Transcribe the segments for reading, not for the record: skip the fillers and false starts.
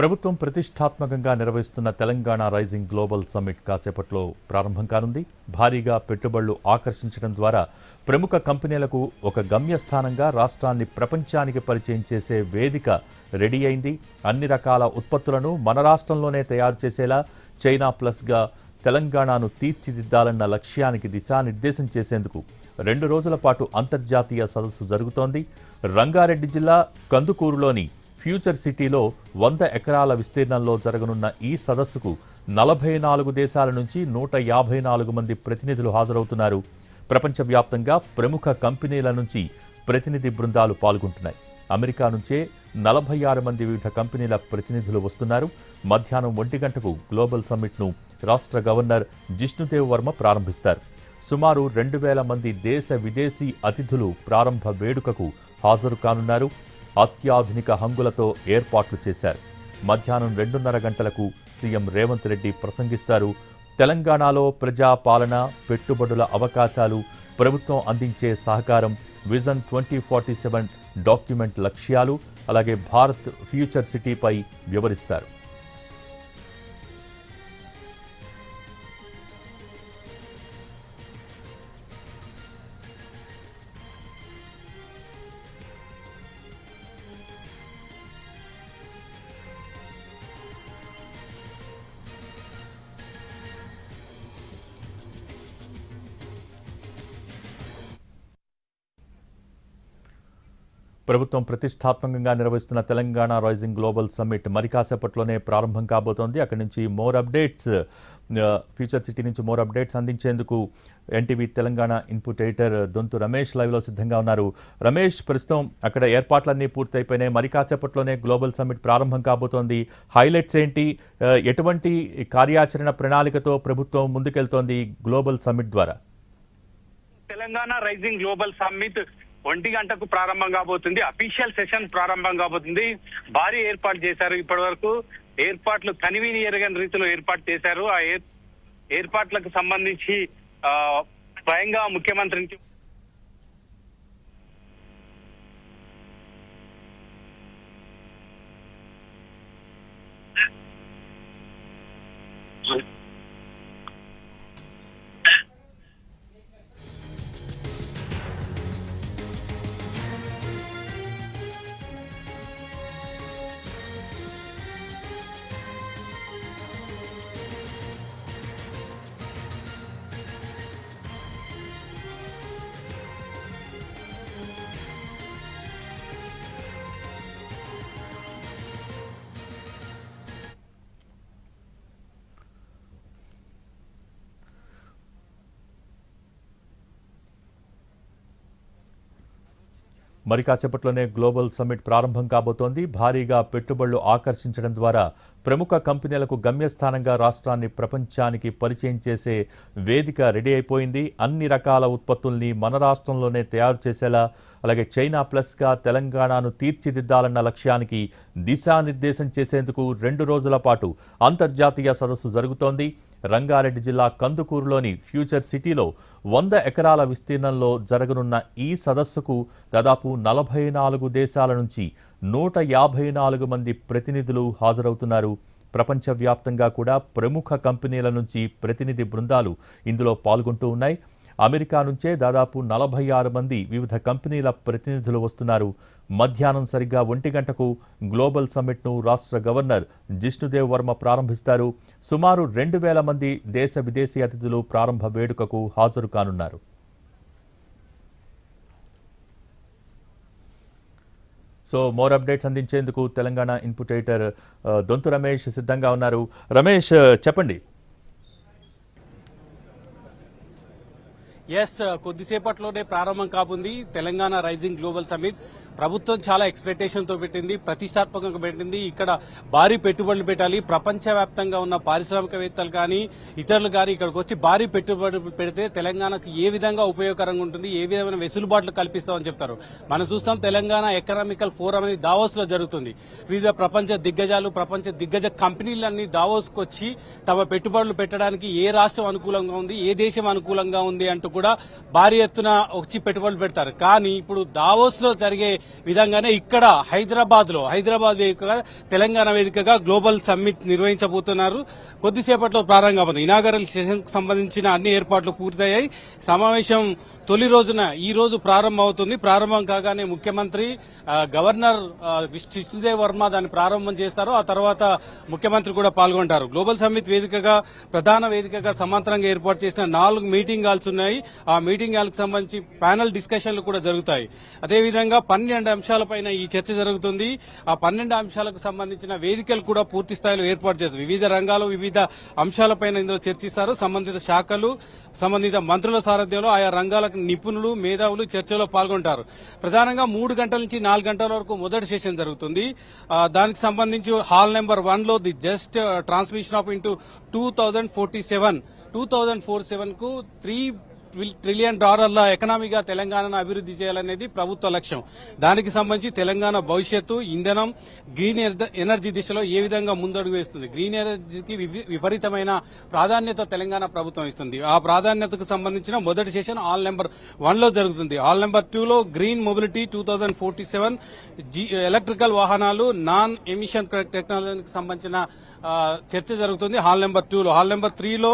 ప్రభుత్వం ప్రతిష్టాత్మకంగా నిర్వహిస్తున్న తెలంగాణ రైజింగ్ గ్లోబల్ సమ్మిట్ కాసేపట్లో ప్రారంభం కానుంది. భారీగా పెట్టుబడులు ఆకర్షించడం ద్వారా ప్రముఖ కంపెనీలకు ఒక గమ్యస్థానంగా రాష్ట్రాన్ని ప్రపంచానికి పరిచయం చేసే వేదిక రెడీ అయింది. అన్ని రకాల ఉత్పత్తులను మన రాష్ట్రంలోనే తయారు చేసేలా చైనా ప్లస్గా తెలంగాణను తీర్చిదిద్దాలన్న లక్ష్యానికి దిశానిర్దేశం చేసేందుకు 2 రోజుల పాటు అంతర్జాతీయ సదస్సు జరుగుతోంది. రంగారెడ్డి జిల్లా కందుకూరులోని ఫ్యూచర్ సిటీలో 100 ఎకరాల విస్తీర్ణంలో జరగనున్న ఈ సదస్సుకు 44 దేశాల నుంచి 154 మంది ప్రతినిధులు హాజరవుతున్నారు. ప్రపంచవ్యాప్తంగా ప్రముఖ కంపెనీల నుంచి ప్రతినిధి బృందాలు పాల్గొంటున్నాయి. అమెరికా నుంచే 46 మంది వివిధ కంపెనీల ప్రతినిధులు వస్తున్నారు. మధ్యాహ్నం 1 గంటకు గ్లోబల్ సమ్మిట్ను రాష్ట్ర గవర్నర్ జిష్ణుదేవ్ వర్మ ప్రారంభిస్తారు. సుమారు 2000 మంది దేశ విదేశీ అతిథులు ప్రారంభ వేడుకకు హాజరు కానున్నారు. అత్యాధునిక హంగులతో ఏర్పాట్లు చేశారు. మధ్యాహ్నం 2:30 గంటలకు సీఎం రేవంత్ రెడ్డి ప్రసంగిస్తారు. తెలంగాణలో ప్రజాపాలన, పెట్టుబడుల అవకాశాలు, ప్రభుత్వం అందించే సహకారం, విజన్ 2047 డాక్యుమెంట్ లక్ష్యాలు, అలాగే భారత్ ఫ్యూచర్ సిటీపై వివరిస్తారు. ప్రభుత్వం ప్రతిష్టాత్మకంగా నిర్వహిస్తున్న తెలంగాణ రైజింగ్ గ్లోబల్ సమ్మిట్ మరి కాసేపట్లోనే ప్రారంభం కాబోతోంది. అక్కడి నుంచి మోర్ అప్డేట్స్, ఫ్యూచర్ సిటీ నుంచి మోర్ అప్డేట్స్ అందించేందుకు NTV Telangana input editor Donthu Ramesh లైవ్లో సిద్ధంగా ఉన్నారు. రమేష్, ప్రస్తుతం అక్కడ ఏర్పాట్లన్నీ పూర్తయిపోయినాయి. మరి కాసేపట్లోనే గ్లోబల్ సమ్మిట్ ప్రారంభం కాబోతోంది. హైలైట్స్ ఏంటి? ఎటువంటి కార్యాచరణ ప్రణాళికతో ప్రభుత్వం ముందుకెళ్తోంది గ్లోబల్ సమ్మిట్ ద్వారా? తెలంగాణ రైజింగ్ గ్లోబల్ సమ్మిట్ 1 గంటకు ప్రారంభం కాబోతుంది. అఫీషియల్ సెషన్ ప్రారంభం కాబోతుంది. భారీ ఏర్పాటు చేశారు. ఇప్పటి వరకు ఏర్పాట్లు కనివిని ఎరగని రీతిలో ఏర్పాటు చేశారు. ఆ ఏర్పాట్లకు సంబంధించి స్వయంగా ముఖ్యమంత్రి నుంచి మరి కాసేపట్లోనే గ్లోబల్ సమ్మిట్ ప్రారంభం కాబోతోంది. భారీగా పెట్టుబడులు ఆకర్షించడం ద్వారా ప్రముఖ కంపెనీలకు గమ్యస్థానంగా రాష్ట్రాన్ని ప్రపంచానికి పరిచయం చేసే వేదిక రెడీ అయిపోయింది. అన్ని రకాల ఉత్పత్తుల్ని మన రాష్ట్రంలోనే తయారు చేసేలా, అలాగే చైనా ప్లస్గా తెలంగాణను తీర్చిదిద్దాలన్న లక్ష్యానికి దిశానిర్దేశం చేసేందుకు 2 రోజుల పాటు అంతర్జాతీయ సదస్సు జరుగుతోంది. రంగారెడ్డి జిల్లా కందుకూరులోని ఫ్యూచర్ సిటీలో 100 ఎకరాల విస్తీర్ణంలో జరగనున్న ఈ సదస్సుకు దాదాపు 44 దేశాల నుంచి 154 మంది ప్రతినిధులు హాజరవుతున్నారు. ప్రపంచవ్యాప్తంగా కూడా ప్రముఖ కంపెనీల నుంచి ప్రతినిధి బృందాలు ఇందులో పాల్గొంటూ ఉన్నాయి. అమెరికా నుంచే దాదాపు 46 మంది వివిధ కంపెనీల ప్రతినిధులు వస్తున్నారు. మధ్యాహ్నం సరిగ్గా 1 గంటకు గ్లోబల్ సమ్మిట్ను రాష్ట్ర గవర్నర్ జిష్ణుదేవ్ వర్మ ప్రారంభిస్తారు. సుమారు 2000 మంది దేశ విదేశీ అతిథులు ప్రారంభ వేడుకకు హాజరు కానున్నారు. సో మోర్ అప్డేట్స్ అందించేందుకు తెలంగాణ ఇన్పుట్ ఎడిటర్ దొంతు రమేష్ సిద్ధంగా ఉన్నారు. రమేష్, చెప్పండి. కొద్దిసేపట్లోనే ప్రారంభం కాబోతుంది తెలంగాణ రైజింగ్ గ్లోబల్ సమ్మిట్. ప్రభుత్వం చాలా ఎక్స్పెక్టేషన్ తో పెట్టింది, ప్రతిష్టాత్మకంగా పెట్టింది. ఇక్కడ భారీ పెట్టుబడులు పెట్టాలి. ప్రపంచవ్యాప్తంగా ఉన్న పారిశ్రామికవేత్తలు కానీ ఇతరులు కానీ ఇక్కడికి వచ్చి భారీ పెట్టుబడులు పెడితే తెలంగాణకు ఏ విధంగా ఉపయోగకరంగా ఉంటుంది, ఏ విధమైన వెసులుబాట్లు కల్పిస్తామని చెప్తారు. మనం చూస్తాం తెలంగాణ ఎకనామికల్ ఫోరం అనేది దావోస్ లో జరుగుతుంది. వివిధ ప్రపంచ దిగ్గజ కంపెనీలన్నీ దావోస్ కు వచ్చి తమ పెట్టుబడులు పెట్టడానికి ఏ రాష్ట్రం అనుకూలంగా ఉంది, ఏ దేశం అనుకూలంగా ఉంది అంటూ కూడా భారీ ఎత్తున వచ్చి పెట్టుబడులు పెడతారు. కానీ ఇప్పుడు దావోస్ లో జరిగే విధంగానే ఇక్కడ హైదరాబాద్ వేదికగా తెలంగాణ వేదికగా గ్లోబల్ సమ్మిట్ నిర్వహించబోతున్నారు. కొద్దిసేపట్లో ప్రారంభమైంది. ఇనాగరల్ సెషన్ కు సంబంధించిన అన్ని ఏర్పాట్లు పూర్తయ్యాయి. సమావేశం తొలి రోజున ఈ రోజు ప్రారంభమవుతుంది. ప్రారంభం కాగానే ముఖ్యమంత్రి గవర్నర్ విష్ణుదేవ్ వర్మ దాన్ని ప్రారంభం చేస్తారు. ఆ తర్వాత ముఖ్యమంత్రి కూడా పాల్గొంటారు. గ్లోబల్ సమ్మిట్ వేదికగా ప్రధాన వేదికగా సమాంతరంగా ఏర్పాటు చేసిన 4 మీటింగ్ హాల్స్ ఉన్నాయి. ఆ మీటింగ్ హాల్ కు సంబంధించి ప్యానల్ డిస్కషన్లు కూడా జరుగుతాయి. అదేవిధంగా 12 అంశాలపైన ఈ చర్చ జరుగుతుంది. ఆ 12 అంశాలకు సంబంధించిన వేదికలు కూడా పూర్తి స్థాయిలో ఏర్పాటు చేస్తారు. వివిధ రంగాలు వివిధ అంశాలపైన ఇందులో చర్చిస్తారు. సంబంధిత శాఖలు సంబంధిత మంత్రుల సారథ్యంలో ఆయా రంగాలకు నిపుణులు మేధావులు చర్చలో పాల్గొంటారు. ప్రధానంగా 3 గంటల నుంచి 4 గంటల వరకు మొదటి సెషన్ జరుగుతుంది. దానికి సంబంధించి హాల్ నెంబర్ 1 లో the just transmission of into 2047 కు $3 ట్రిలియన్ ఎకనామీగా తెలంగాణను అభివృద్ధి చేయాలనేది ప్రభుత్వ లక్ష్యం. దానికి సంబంధించి తెలంగాణ భవిష్యత్తు ఇంధనం గ్రీన్ ఎనర్జీ దిశలో ఏ విధంగా ముందడుగు వేస్తుంది, గ్రీన్ ఎనర్జీకి విపరీతమైన ప్రాధాన్యత తెలంగాణ ప్రభుత్వం ఇస్తుంది. ఆ ప్రాధాన్యతకు సంబంధించిన మొదటి సెషన్ హాల్ నెంబర్ 1 లో జరుగుతుంది. హాల్ నెంబర్ 2 లో గ్రీన్ మొబిలిటీ 2047 ఎలక్ట్రికల్ వాహనాలు నాన్ ఎమిషన్ టెక్నాలజీకి సంబంధించిన చర్చ జరుగుతుంది హాల్ నెంబర్ 2 లో. హాల్ నెంబర్ 3 లో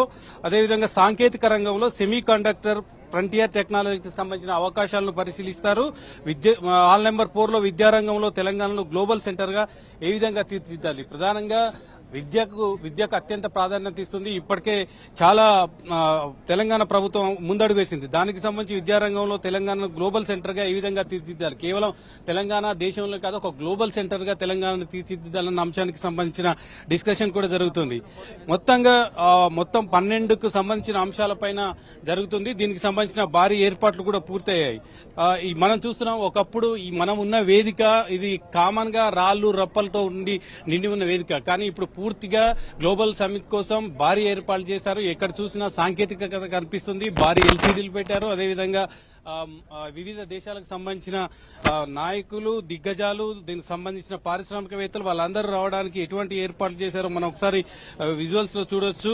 అదేవిధంగా సాంకేతిక రంగంలో సెమీ కండక్టర్ ఫ్రంటియర్ టెక్నాలజీకి సంబంధించిన అవకాశాలను పరిశీలిస్తారు. హాల్ నెంబర్ 4 లో విద్యారంగంలో తెలంగాణలో గ్లోబల్ సెంటర్ గా ఏ విధంగా తీర్చిదిద్దాలి, ప్రధానంగా విద్యకు అత్యంత ప్రాధాన్యత ఇస్తుంది. ఇప్పటికే చాలా తెలంగాణ ప్రభుత్వం ముందడుగు వేసింది. దానికి సంబంధించి విద్యారంగంలో తెలంగాణ గ్లోబల్ సెంటర్ గా ఏ విధంగా తీర్చిదిద్దాలి, కేవలం తెలంగాణ దేశంలో కాదు ఒక గ్లోబల్ సెంటర్ గా తెలంగాణను తీర్చిదిద్దాలన్న అంశానికి సంబంధించిన డిస్కషన్ కూడా జరుగుతుంది. మొత్తం 12కు సంబంధించిన అంశాలపైన జరుగుతుంది. దీనికి సంబంధించిన భారీ ఏర్పాట్లు కూడా పూర్తయ్యాయి. మనం చూస్తున్నాం, ఒకప్పుడు మనం ఉన్న వేదిక ఇది కామన్ గా రాళ్లు రప్పలతో నిండి ఉన్న వేదిక. కానీ ఇప్పుడు పూర్తిగా గ్లోబల్ సమ్మిట్ కోసం భారీ ఏర్పాట్లు చేశారు. ఎక్కడ చూసినా సాంకేతికత కనిపిస్తుంది. భారీ ఎల్సీడీలు పెట్టారు. అదేవిధంగా వివిధ దేశాలకు సంబంధించిన నాయకులు దిగ్గజాలు దీనికి సంబంధించిన పారిశ్రామికవేత్తలు వాళ్ళందరూ రావడానికి ఎటువంటి ఏర్పాట్లు చేశారో మనం ఒకసారి విజువల్స్ లో చూడొచ్చు.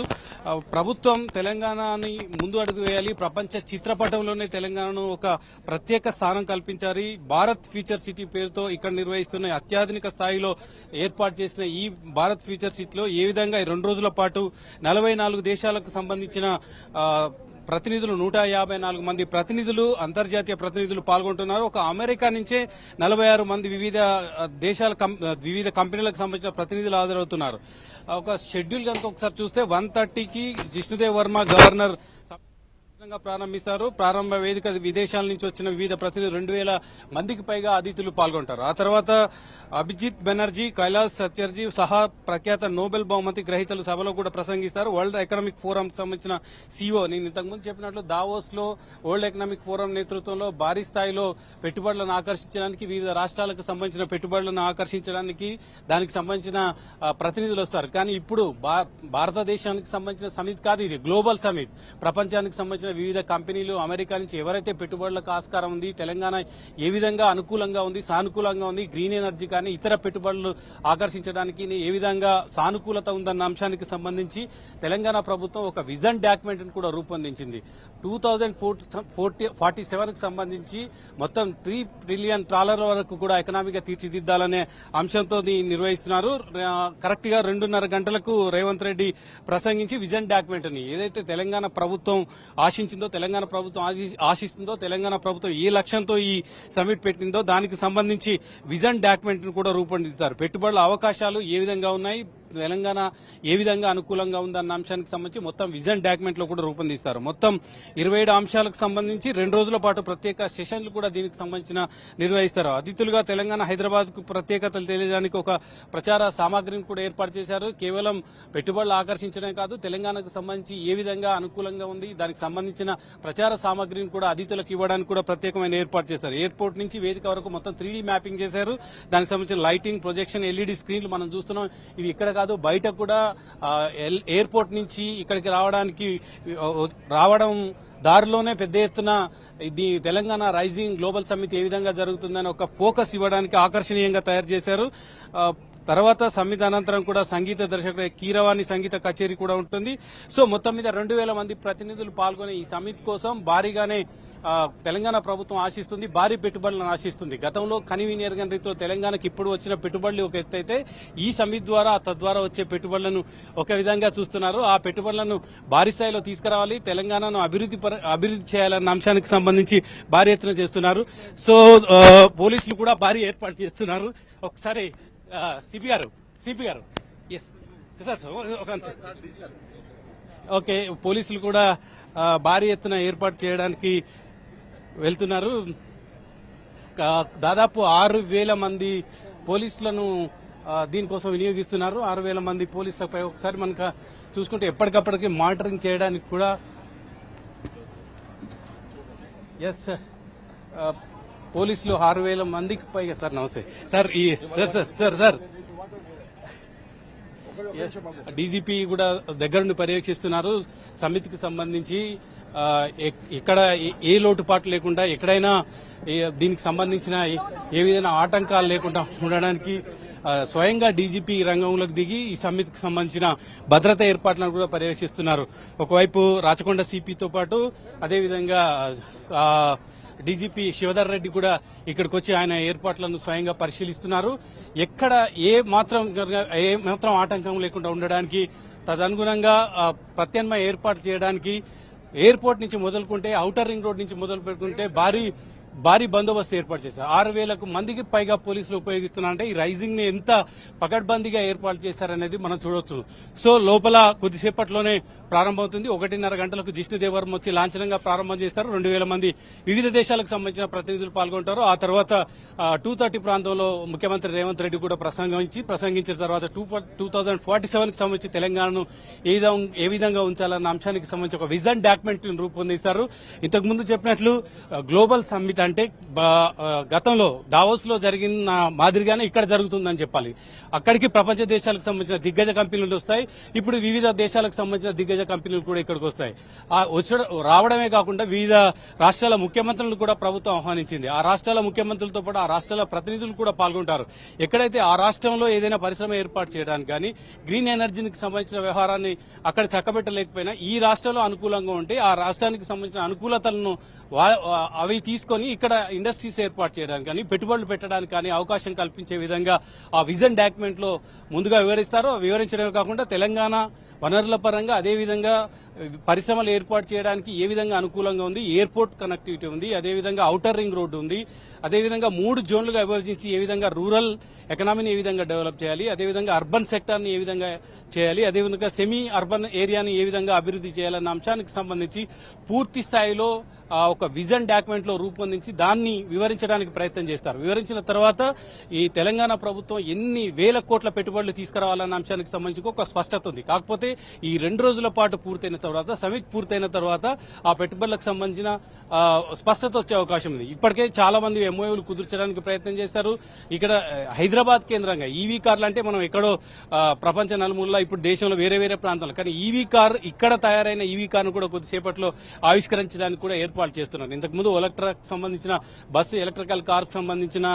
ప్రభుత్వం తెలంగాణని ముందు అడుగు వేయాలి, ప్రపంచ చిత్రపటంలోనే తెలంగాణను ఒక ప్రత్యేక స్థానం కల్పించాలి. భారత్ ఫ్యూచర్ సిటీ పేరుతో ఇక్కడ నిర్వహిస్తున్న అత్యాధునిక స్థాయిలో ఏర్పాటు చేసిన ఈ భారత్ ఫ్యూచర్ సిటీలో ఏ విధంగా 2 రోజుల పాటు 44 దేశాలకు సంబంధించిన ప్రతినిధులు 154 మంది ప్రతినిధులు అంతర్జాతీయ ప్రతినిధులు పాల్గొంటున్నారు. ఒక అమెరికా నుంచే 46 మంది వివిధ దేశాల వివిధ కంపెనీలకు సంబంధించిన ప్రతినిధులు హాజరవుతున్నారు. ఒక షెడ్యూల్ కనుక ఒకసారి చూస్తే 1:30కి జిష్ణుదేవ్ వర్మ గవర్నర్ ప్రారంభిస్తారు. ప్రారంభ వేదిక విదేశాల నుంచి వచ్చిన వివిధ ప్రతినిధులు 2000 మందికి పైగా అతిథులు పాల్గొంటారు. ఆ తర్వాత అభిజిత్ బెనర్జీ, కైలాస్ సత్యర్జీ సహా ప్రఖ్యాత నోబెల్ బహుమతి గ్రహీతలు సభలో కూడా ప్రసంగిస్తారు. వరల్డ్ ఎకనామిక్ ఫోరం సంబంధించిన సీఓ నేను ఇంతకుముందు చెప్పినట్లు దావోస్ లో వరల్డ్ ఎకనామిక్ ఫోరం నేతృత్వంలో భారీ స్థాయిలో పెట్టుబడులను ఆకర్షించడానికి వివిధ రాష్ట్రాలకు సంబంధించిన పెట్టుబడులను ఆకర్షించడానికి దానికి సంబంధించిన ప్రతినిధులు వస్తారు. కానీ ఇప్పుడు భారతదేశానికి సంబంధించిన సమిట్ కాదు, ఇది గ్లోబల్ సమిట్. ప్రపంచానికి సంబంధించిన వివిధ కంపెనీలు అమెరికా నుంచి ఎవరైతే పెట్టుబడులకు ఆస్కారం ఉంది, తెలంగాణ ఏ విధంగా అనుకూలంగా ఉంది, సానుకూలంగా ఉంది, గ్రీన్ ఎనర్జీ కానీ ఇతర పెట్టుబడులు ఆకర్షించడానికి ఏ విధంగా సానుకూలత ఉందన్న అంశానికి సంబంధించి తెలంగాణ ప్రభుత్వం ఒక విజన్ డాక్యుమెంట్ కూడా రూపొందించింది. 2047 కు సంబంధించి మొత్తం $3 ట్రిలియన్ వరకు కూడా ఎకనామీగా తీర్చిదిద్దాలనే అంశంతో నిర్వహిస్తున్నారు. కరెక్ట్ గా 2:30 గంటలకు రేవంత్ రెడ్డి ప్రసంగించి విజన్ డాక్యుమెంట్ ని ఏదైతే తెలంగాణ ప్రభుత్వం ఆశించిందో, తెలంగాణ ప్రభుత్వం ఆశిస్తుందో, తెలంగాణ ప్రభుత్వం ఏ లక్ష్యంతో ఈ సమిట్ పెట్టిందో దానికి సంబంధించి విజన్ డాక్యుమెంట్ ను కూడా రూపొందిస్తారు. పెట్టుబడుల అవకాశాలు ఏ విధంగా ఉన్నాయి, తెలంగాణ ఏ విధంగా అనుకూలంగా ఉందన్న అంశానికి సంబంధించి మొత్తం విజన్ డాక్యుమెంట్ లో కూడా రూపొందిస్తారు. మొత్తం 27 అంశాలకు సంబంధించి 2 రోజుల పాటు ప్రత్యేక సెషన్లు కూడా దీనికి సంబంధించిన నిర్వహిస్తారు. అతిథులుగా తెలంగాణ హైదరాబాద్ కు ప్రత్యేకతలు తెలియజేయడానికి ఒక ప్రచార సామాగ్రిని కూడా ఏర్పాటు చేశారు. కేవలం పెట్టుబడులు ఆకర్షించడమే కాదు, తెలంగాణకు సంబంధించి ఏ విధంగా అనుకూలంగా ఉంది దానికి సంబంధించిన ప్రచార సామాగ్రిని కూడా అతిథులకు ఇవ్వడానికి కూడా ప్రత్యేకమైన ఏర్పాటు చేశారు. ఎయిర్పోర్ట్ నుంచి వేదిక వరకు మొత్తం 3D మ్యాపింగ్ చేశారు. దానికి సంబంధించిన లైటింగ్, ప్రొజెక్షన్, LED స్క్రీన్లు మనం చూస్తున్నాం. ఇవి ఇక్కడ కాదు, బయట కూడా ఎయిర్పోర్ట్ నుంచి ఇక్కడికి రావడం దారిలోనే పెద్ద ఎత్తున ఇది తెలంగాణ రైజింగ్ గ్లోబల్ సమ్మిట్ ఏ విధంగా జరుగుతుందని ఒక ఫోకస్ ఇవ్వడానికి ఆకర్షణీయంగా తయారు చేశారు. తర్వాత సమ్మిట్ అనంతరం కూడా సంగీత దర్శకుడు కీరవాణి సంగీత కచేరీ కూడా ఉంటుంది. సో మొత్తం మీద 2000 మంది ప్రతినిధులు పాల్గొనే ఈ సమ్మిట్ కోసం భారీగానే తెలంగాణ ప్రభుత్వం ఆశిస్తుంది, భారీ పెట్టుబడులను ఆశిస్తుంది. గతంలో కనివిని ఎరగని రీతిలో తెలంగాణకు ఇప్పుడు వచ్చిన పెట్టుబడులు ఒక ఎత్తు అయితే ఈ సమిట్ ద్వారా తద్వారా వచ్చే పెట్టుబడులను ఒక విధంగా చూస్తున్నారు. ఆ పెట్టుబడులను భారీ స్థాయిలో తీసుకురావాలి, తెలంగాణను అభివృద్ధి చేయాలన్న అంశానికి సంబంధించి భారీ ఎత్తున చేస్తున్నారు. సో పోలీసులు కూడా భారీ ఏర్పాటు చేస్తున్నారు. ఒకసారి సిపి గారు ఎస్ సార్ ఒక ఓకే, పోలీసులు కూడా భారీ ఎత్తున ఏర్పాటు చేయడానికి వెళ్తున్నారు. దాదాపు 6,000 మంది పోలీసులను దీనికోసం వినియోగిస్తున్నారు. 6,000 మంది పోలీసులపై ఒకసారి మనకు చూసుకుంటే ఎప్పటికప్పటికి మానిటరింగ్ చేయడానికి కూడా ఎస్ పోలీసులు 6,000 మందికి పైగా. సార్ నమస్తే సార్. ఈ సార్ డీజీపీ కూడా దగ్గర నుండి పర్యవేక్షిస్తున్నారు. సమితికి సంబంధించి ఇక్కడ ఏ లోటుపాటు లేకుండా ఎక్కడైనా దీనికి సంబంధించిన ఏ విధమైన ఆటంకాలు లేకుండా ఉండడానికి స్వయంగా డీజీపీ రంగంలోకి దిగి ఈ సమితికి సంబంధించిన భద్రతా ఏర్పాట్లను కూడా పర్యవేక్షిస్తున్నారు. ఒకవైపు రాచకొండ సిపితో పాటు అదేవిధంగా డీజీపీ శివధర్ రెడ్డి కూడా ఇక్కడికి వచ్చి ఆయన ఏర్పాట్లను స్వయంగా పరిశీలిస్తున్నారు. ఎక్కడ ఏ మాత్రం ఆటంకం లేకుండా ఉండడానికి తదనుగుణంగా ప్రత్యామ్నాయ ఏర్పాటు చేయడానికి ఎయిర్పోర్ట్ నుంచి మొదలుకుంటే ఔటర్ రింగ్ రోడ్ నుంచి మొదలు పెట్టుకుంటే భారీ బందోబస్తు ఏర్పాటు చేశారు. 6,000 మందికి పైగా పోలీసులు ఉపయోగిస్తున్నారంటే ఈ రైజింగ్ ని ఎంత పకడ్బందీగా ఏర్పాటు చేశారనేది మనం చూడవచ్చు. సో లోపల కొద్దిసేపట్లోనే ప్రారంభమవుతుంది. 1:30 గంటలకు జిష్ణుదేవరం వచ్చి లాంఛనంగా ప్రారంభం చేస్తారు. 2,000 మంది వివిధ దేశాలకు సంబంధించిన ప్రతినిధులు పాల్గొంటారు. ఆ తర్వాత 2:30 ప్రాంతంలో ముఖ్యమంత్రి రేవంత్ రెడ్డి కూడా ప్రసంగించిన తర్వాత 2047కి సంబంధించి తెలంగాణను ఏ విధంగా ఉంచాలన్న అంశానికి సంబంధించి ఒక విజన్ డాక్యుమెంట్ రూపొందిస్తారు. ఇంతకు ముందు చెప్పినట్లు గ్లోబల్ సమ్మిట్ అంటే గతంలో దావోస్ లో జరిగిన మాదిరిగానే ఇక్కడ జరుగుతుందని చెప్పాలి. అక్కడికి ప్రపంచ దేశాలకు సంబంధించిన దిగ్గజ కంపెనీలు వస్తాయి. ఇప్పుడు వివిధ దేశాలకు సంబంధించిన దిగ్గజ కంపెనీలు కూడా ఇక్కడికి వస్తాయి. రావడమే కాకుండా వివిధ రాష్ట్రాల ముఖ్యమంత్రులను కూడా ప్రభుత్వం ఆహ్వానించింది. ఆ రాష్ట్రాల ముఖ్యమంత్రులతో పాటు ఆ రాష్ట్రాల ప్రతినిధులు కూడా పాల్గొంటారు. ఎక్కడైతే ఆ రాష్ట్రంలో ఏదైనా పరిశ్రమ ఏర్పాటు చేయడానికి కానీ గ్రీన్ ఎనర్జీకి సంబంధించిన వ్యవహారాన్ని అక్కడ చక్కబెట్టలేకపోయినా ఈ రాష్ట్రంలో అనుకూలంగా ఉంటే ఆ రాష్ట్రానికి సంబంధించిన అనుకూలతలను అవి తీసుకొని ఇక్కడ ఇండస్ట్రీస్ ఏర్పాటు చేయడానికి కానీ పెట్టుబడులు పెట్టడానికి కానీ అవకాశం కల్పించే విధంగా ఆ విజన్ డాక్యుమెంట్ లో ముందుగా వివరిస్తారు. వివరించడమే కాకుండా తెలంగాణ వనరుల పరంగా అదేవిధంగా పరిశ్రమలు ఏర్పాటు చేయడానికి ఏ విధంగా అనుకూలంగా ఉంది, ఎయిర్పోర్ట్ కనెక్టివిటీ ఉంది, అదేవిధంగా ఔటర్ రింగ్ రోడ్డు ఉంది, అదేవిధంగా 3 జోన్లుగా విభజించి ఏ విధంగా రూరల్ ఎకనామీని ఏ విధంగా డెవలప్ చేయాలి, అదేవిధంగా అర్బన్ సెక్టార్ని ఏ విధంగా చేయాలి, అదేవిధంగా సెమీ అర్బన్ ఏరియాని ఏ విధంగా అభివృద్ధి చేయాలన్న అంశానికి సంబంధించి పూర్తి స్థాయిలో ఒక విజన్ డాక్యుమెంట్ లో రూపొందించి దాన్ని వివరించడానికి ప్రయత్నం చేస్తారు. వివరించిన తర్వాత ఈ తెలంగాణ ప్రభుత్వం ఎన్ని వేల కోట్ల పెట్టుబడులు తీసుకురావాలన్న అంశానికి సంబంధించి ఒక స్పష్టత ఉంది. కాకపోతే ఈ 2 రోజుల పాటు పూర్తయిన తర్వాత సమిట్ పూర్తయిన తర్వాత ఆ పెట్టుబడులకు సంబంధించిన స్పష్టత వచ్చే అవకాశం ఉంది. ఇప్పటికే చాలా మంది ఎంఓయూలు కుదుర్చడానికి ప్రయత్నం చేశారు. ఇక్కడ హైదరాబాద్ కేంద్రంగా ఈవీ కార్లు అంటే మనం ఎక్కడో ప్రపంచ నలుమూలలో ఇప్పుడు దేశంలో వేరే వేరే ప్రాంతాలు, కానీ ఈవీ కార్ ఇక్కడ తయారైన ఈవీ కార్ను కూడా కొద్దిసేపట్లో ఆవిష్కరించడానికి కూడా ఏర్పాటు చేస్తున్నారు. ఇంతకుముందు ఎలక్ట్రిక్ సంబంధించిన బస్సు ఎలక్ట్రికల్ కార్ కు సంబంధించిన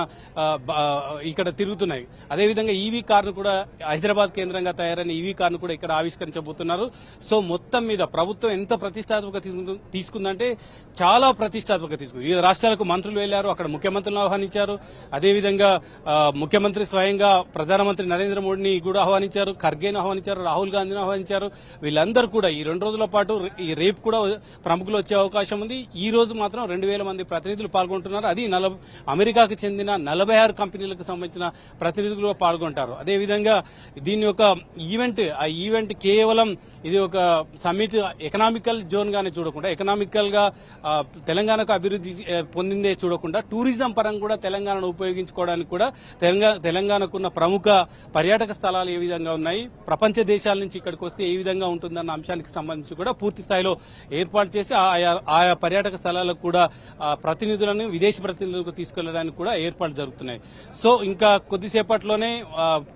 ఇక్కడ తిరుగుతున్నాయి. అదేవిధంగా ఈవీ కార్ను కూడా హైదరాబాద్ కేంద్రంగా తయారైన ఈవీ కార్ను కూడా ఇక్కడ ఆవిష్కరించబోతున్నారు. సో మొత్తం మీద ప్రభుత్వం ఎంత ప్రతిష్టాత్మక తీసుకుందంటే చాలా ప్రతిష్టాత్మక తీసుకుంది. వివిధ రాష్ట్రాలకు మంత్రులు వెళ్లారు, అక్కడ ముఖ్యమంత్రులను ఆహ్వానించారు. అదేవిధంగా ముఖ్యమంత్రి స్వయంగా ప్రధానమంత్రి నరేంద్ర మోడీని కూడా ఆహ్వానించారు, ఖర్గేను ఆహ్వానించారు, రాహుల్ గాంధీని ఆహ్వానించారు. వీళ్ళందరూ కూడా ఈ 2 రోజుల పాటు రేపు కూడా ప్రముఖులు వచ్చే అవకాశం ఉంది. ఈ రోజు మాత్రం 2,000 మంది ప్రతినిధులు పాల్గొంటున్నారు. అది అమెరికాకు చెందిన 46 కంపెనీలకు సంబంధించిన ప్రతినిధులు పాల్గొంటారు. అదేవిధంగా దీని యొక్క ఈవెంట్ కేవలం ఇది ఒక సమ్మిట్ ఎకనామికల్ జోన్ గానే చూడకుండా, ఎకనామికల్ గా తెలంగాణకు అభివృద్ధి పొందిందే చూడకుండా టూరిజం పరంగా కూడా తెలంగాణను ఉపయోగించుకోవడానికి కూడా తెలంగాణకున్న ప్రముఖ పర్యాటక స్థలాలు ఏ విధంగా ఉన్నాయి, ప్రపంచ దేశాల నుంచి ఇక్కడికి వస్తే ఏ విధంగా ఉంటుందన్న అంశానికి సంబంధించి కూడా పూర్తి స్థాయిలో ఏర్పాటు చేసి ఆయా పర్యాటక స్థలాలకు కూడా ప్రతినిధులను విదేశీ ప్రతినిధులకు తీసుకెళ్లడానికి కూడా ఏర్పాట్లు జరుగుతున్నాయి. సో ఇంకా కొద్దిసేపట్లోనే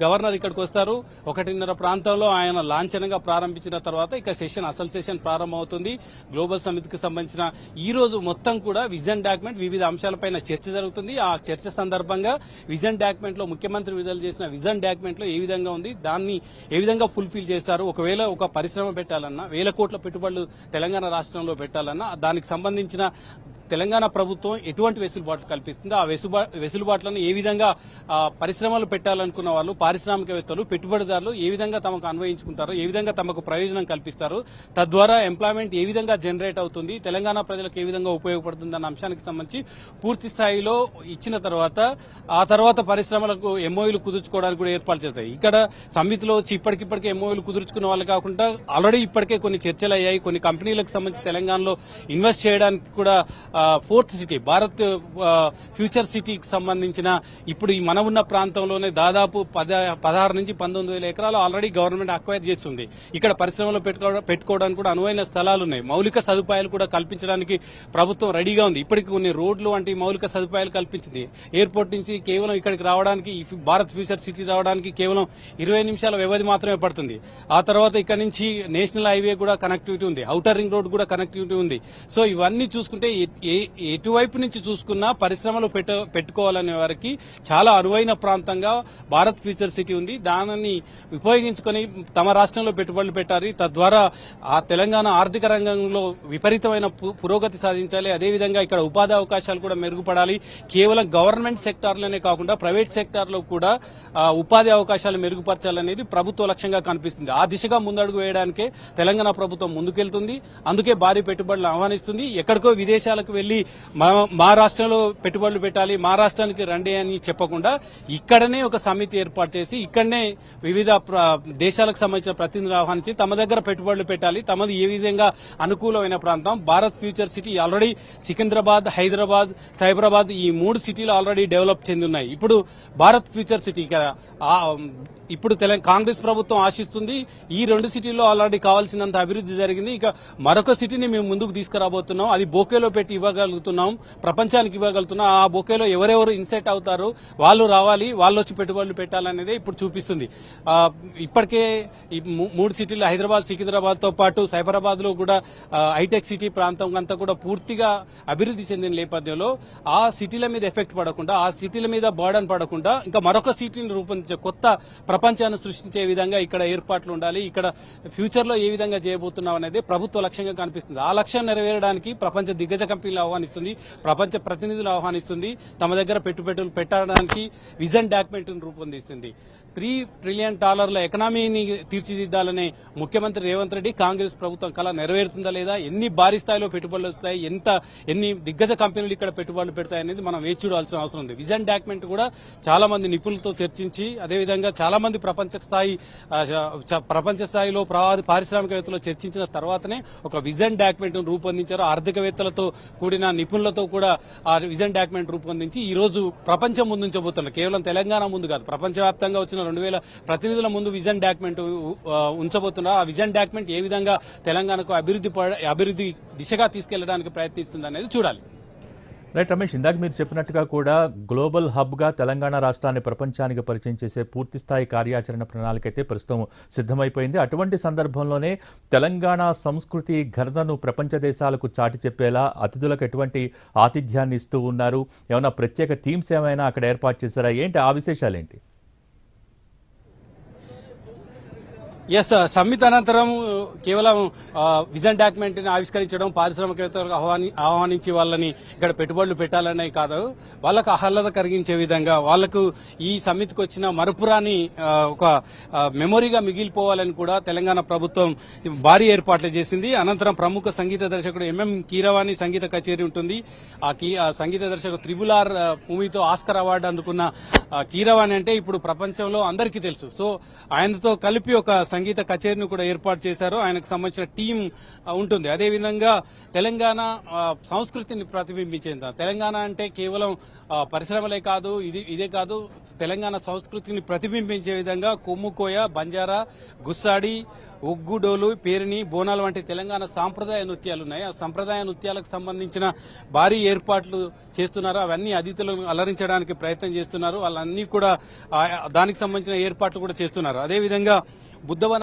గవర్నర్ ఇక్కడికి వస్తారు. 1:30 ప్రాంతంలో ఆయన లాంఛనంగా ప్రారంభించిన తర్వాత ఇక అసలు సెషన్ ప్రారంభమవుతుంది. గ్లోబల్ సమిట్ కి సంబంధించిన ఈ రోజు మొత్తం కూడా విజన్ డాక్యుమెంట్ వివిధ అంశాలపైన చర్చ జరుగుతుంది. ఆ చర్చ సందర్భంగా విజన్ డాక్యుమెంట్ లో ముఖ్యమంత్రి విడుదల చేసిన విజన్ డాక్యుమెంట్ లో ఏ విధంగా ఉంది, దాన్ని ఏ విధంగా ఫుల్ఫిల్ చేస్తారు, ఒకవేళ ఒక పరిశ్రమ పెట్టాలన్నా, 1,000 కోట్ల పెట్టుబడులు తెలంగాణ రాష్ట్రంలో పెట్టాలన్నా దానికి సంబంధించిన తెలంగాణ ప్రభుత్వం ఎటువంటి వెసులుబాట్లు కల్పిస్తుందో ఆ వెసులుబాట్లను ఏ విధంగా పరిశ్రమలు పెట్టాలనుకున్న వాళ్ళు, పారిశ్రామికవేత్తలు, పెట్టుబడిదారులు ఏ విధంగా తమకు అన్వయించుకుంటారో, ఏ విధంగా తమకు ప్రయోజనం కల్పిస్తారు, తద్వారా ఎంప్లాయ్మెంట్ ఏ విధంగా జనరేట్ అవుతుంది, తెలంగాణ ప్రజలకు ఏ విధంగా ఉపయోగపడుతుంది అన్న అంశానికి సంబంధించి పూర్తి స్థాయిలో ఇచ్చిన తర్వాత ఆ తర్వాత పరిశ్రమలకు ఎంఓయూలు కుదుర్చుకోవడానికి కూడా ఏర్పాటు చేస్తాయి. ఇక్కడ సమితిలో వచ్చి ఇప్పటికిప్పటికే ఎంఓయూలు కుదుర్చుకున్న వాళ్ళు కాకుండా ఆల్రెడీ ఇప్పటికే కొన్ని చర్చలు అయ్యాయి. కొన్ని కంపెనీలకు సంబంధించి తెలంగాణలో ఇన్వెస్ట్ చేయడానికి కూడా ఫోర్త్ సిటీ భారత్ ఫ్యూచర్ సిటీకి సంబంధించిన ఇప్పుడు ఈ మనం ఉన్న ప్రాంతంలోనే దాదాపు 16 నుంచి 19,000 ఎకరాలు ఆల్రెడీ గవర్నమెంట్ అక్వైర్ చేస్తుంది. ఇక్కడ పరిశ్రమలు పెట్టుకోవడానికి కూడా అనువైన స్థలాలు ఉన్నాయి. మౌలిక సదుపాయాలు కూడా కల్పించడానికి ప్రభుత్వం రెడీగా ఉంది. ఇప్పటికి కొన్ని రోడ్లు వంటి మౌలిక సదుపాయాలు కల్పించింది. ఎయిర్పోర్ట్ నుంచి కేవలం ఇక్కడికి రావడానికి, భారత్ ఫ్యూచర్ సిటీ రావడానికి కేవలం 20 నిమిషాల వ్యవధి మాత్రమే పడుతుంది. ఆ తర్వాత ఇక్కడ నుంచి నేషనల్ హైవే కూడా కనెక్టివిటీ ఉంది, ఔటర్ రింగ్ రోడ్ కూడా కనెక్టివిటీ ఉంది. సో ఇవన్నీ చూసుకుంటే ఎటువైపు నుంచి చూసుకున్నా పరిశ్రమలు పెట్టుకోవాలనే వారికి చాలా అనువైన ప్రాంతంగా భారత్ ఫ్యూచర్ సిటీ ఉంది. దానిని ఉపయోగించుకొని తమ రాష్ట్రంలో పెట్టుబడులు పెట్టాలి. తద్వారా ఆ తెలంగాణ ఆర్థిక రంగంలో విపరీతమైన పురోగతి సాధించాలి. అదేవిధంగా ఇక్కడ ఉపాధి అవకాశాలు కూడా మెరుగుపడాలి. కేవలం గవర్నమెంట్ సెక్టార్లోనే కాకుండా ప్రైవేట్ సెక్టార్లో కూడా ఉపాధి అవకాశాలు మెరుగుపరచాలనేది ప్రభుత్వ లక్ష్యంగా కనిపిస్తుంది. ఆ దిశగా ముందడుగు వేయడానికే తెలంగాణ ప్రభుత్వం ముందుకెళ్తుంది. అందుకే భారీ పెట్టుబడులు ఆహ్వానిస్తుంది. ఎక్కడికో విదేశాలకు వెళ్లి మా రాష్ట్రంలో పెట్టుబడులు పెట్టాలి, మా రాష్ట్రానికి రండి అని చెప్పకుండా ఇక్కడనే ఒక సమితి ఏర్పాటు చేసి ఇక్కడనే వివిధ దేశాలకు సంబంధించిన ప్రతినిధులు ఆహ్వానించి తమ దగ్గర పెట్టుబడులు పెట్టాలి. తమది ఏ విధంగా అనుకూలమైన ప్రాంతం Bharat future city already Secunderabad, Hyderabad, Cyberabad ఈ 3 సిటీలు ఆల్రెడీ డెవలప్ చెంది ఉన్నాయి. ఇప్పుడు భారత్ ఫ్యూచర్ సిటీ ఇప్పుడు కాంగ్రెస్ ప్రభుత్వం ఆశిస్తుంది. ఈ 2 సిటీల్లో ఆల్రెడీ కావాల్సినంత అభివృద్ధి జరిగింది. ఇక మరొక సిటీని మేము ముందుకు తీసుకురాబోతున్నాం. అది బొకేలో పెట్టి ఇవ్వగలుగుతున్నాం, ప్రపంచానికి ఇవ్వగలుగుతున్నాం. ఆ బొకేలో ఎవరెవరు ఇన్సెట్ అవుతారు, వాళ్ళు రావాలి, వాళ్ళు వచ్చి పెట్టుబడులు పెట్టాలనేది ఇప్పుడు చూపిస్తుంది. ఇప్పటికే ఈ 3 సిటీలు హైదరాబాద్, సికింద్రాబాద్ తో పాటు సైబరాబాద్ లో కూడా హైటెక్ సిటీ ప్రాంతం అంతా కూడా పూర్తిగా అభివృద్ధి చెందిన నేపథ్యంలో ఆ సిటీల మీద ఎఫెక్ట్ పడకుండా, ఆ సిటీల మీద బర్డన్ పడకుండా ఇంకా మరొక సిటీని రూపొందించే కొత్త ప్రపంచాన్ని సృష్టించే విధంగా ఇక్కడ ఏర్పాట్లు ఉండాలి. ఇక్కడ ఫ్యూచర్ లో ఏ విధంగా చేయబోతున్నాం అనేది ప్రభుత్వ లక్ష్యంగా కనిపిస్తుంది. ఆ లక్ష్యం నెరవేరడానికి ప్రపంచ దిగ్గజ కంపెనీలు ఆహ్వానిస్తుంది, ప్రపంచ ప్రతినిధులు ఆహ్వానిస్తుంది, తమ దగ్గర పెట్టుబడులు పెట్టడానికి విజన్ డాక్యుమెంట్ రూపొందిస్తుంది. $3 ట్రిలియన్ ఎకనామీని తీర్చిదిద్దాలనే ముఖ్యమంత్రి రేవంత్ రెడ్డి కాంగ్రెస్ ప్రభుత్వం కళ నెరవేరుతుందా లేదా, ఎన్ని భారీ స్థాయిలో పెట్టుబడులు వస్తాయి, ఎన్ని దిగ్గజ కంపెనీలు ఇక్కడ పెట్టుబడులు పెడతాయి అనేది మనం వేచి చూడాల్సిన అవసరం ఉంది. విజన్ డాక్యుమెంట్ కూడా చాలా మంది నిపుణులతో చర్చించి అదేవిధంగా చాలా మంది ప్రపంచ స్థాయిలో పారిశ్రామికవేత్తలు చర్చించిన తర్వాతనే ఒక విజన్ డాక్యుమెంట్ రూపొందించారు. ఆర్థికవేత్తలతో కూడిన నిపుణులతో కూడా ఆ విజన్ డాక్యుమెంట్ రూపొందించి ఈ రోజు ప్రపంచం ముందుంచబోతున్నారు. కేవలం తెలంగాణ ముందు కాదు, ప్రపంచవ్యాప్తంగా వచ్చిన 2000 ప్రతినిధుల ముందు విజన్ డాక్యుమెంట్ ఉంచబోతున్నారు. ఆ విజన్ డాక్యుమెంట్ ఏ విధంగా తెలంగాణకు అభివృద్ధి దిశగా తీసుకెళ్లడానికి ప్రయత్నిస్తుంది అనేది చూడాలి. రైట్ రమేష్, ఇందాక మీరు చెప్పినట్టుగా కూడా గ్లోబల్ హబ్గా తెలంగాణ రాష్ట్రాన్ని ప్రపంచానికి పరిచయం చేసే పూర్తిస్థాయి కార్యాచరణ ప్రణాళిక అయితే ప్రస్తుతం సిద్ధమైపోయింది. అటువంటి సందర్భంలోనే తెలంగాణ సంస్కృతి ఘనతను ప్రపంచ దేశాలకు చాటి చెప్పేలా అతిథులకు ఎటువంటి ఆతిథ్యాన్ని ఇస్తూ ఉన్నారు, ఏమైనా ప్రత్యేక థీమ్స్ ఏమైనా అక్కడ ఏర్పాటు చేశారా, ఏంటి ఆ విశేషాలేంటి? ఎస్, సమ్మిట్ అనంతరం కేవలం విజన్ డాక్యుమెంట్ ని ఆవిష్కరించడం, పారిశ్రామికవేత్తలకు ఆహ్వానించి వాళ్ళని ఇక్కడ పెట్టుబడులు పెట్టాలనే కాదు, వాళ్ళకు ఆహ్లాద కలిగించే విధంగా వాళ్లకు ఈ సమ్మిట్కి వచ్చిన మరుపురాని ఒక మెమొరీగా మిగిలిపోవాలని కూడా తెలంగాణ ప్రభుత్వం భారీ ఏర్పాట్లు చేసింది. అనంతరం ప్రముఖ సంగీత దర్శకుడు ఎంఎం కీరవాణి సంగీత కచేరీ ఉంటుంది. ఆ సంగీత దర్శకుడు RRR మూవీతో ఆస్కర్ అవార్డు అందుకున్న కీరవాణి అంటే ఇప్పుడు ప్రపంచంలో అందరికీ తెలుసు. సో ఆయనతో కలిపి ఒక సంగీత కచేరీని కూడా ఏర్పాటు చేశారు. ఆయనకు సంబంధించిన టీం ఉంటుంది. అదేవిధంగా తెలంగాణ సంస్కృతిని ప్రతిబింబించేంత, తెలంగాణ అంటే కేవలం పరిశ్రమలే కాదు, ఇదే కాదు, తెలంగాణ సంస్కృతిని ప్రతిబింబించే విధంగా కొమ్ముకోయ, బంజారా, గుస్సాడి, ఒగ్గుడోలు, పేరిణి, బోనాలు వంటి తెలంగాణ సాంప్రదాయ నృత్యాలు ఉన్నాయి. ఆ సంప్రదాయ నృత్యాలకు సంబంధించిన భారీ ఏర్పాట్లు చేస్తున్నారు. అవన్నీ అతిథులను అలరించడానికి ప్రయత్నం చేస్తున్నారు. వాళ్ళన్నీ కూడా దానికి సంబంధించిన ఏర్పాట్లు కూడా చేస్తున్నారు. అదేవిధంగా బుద్ధవన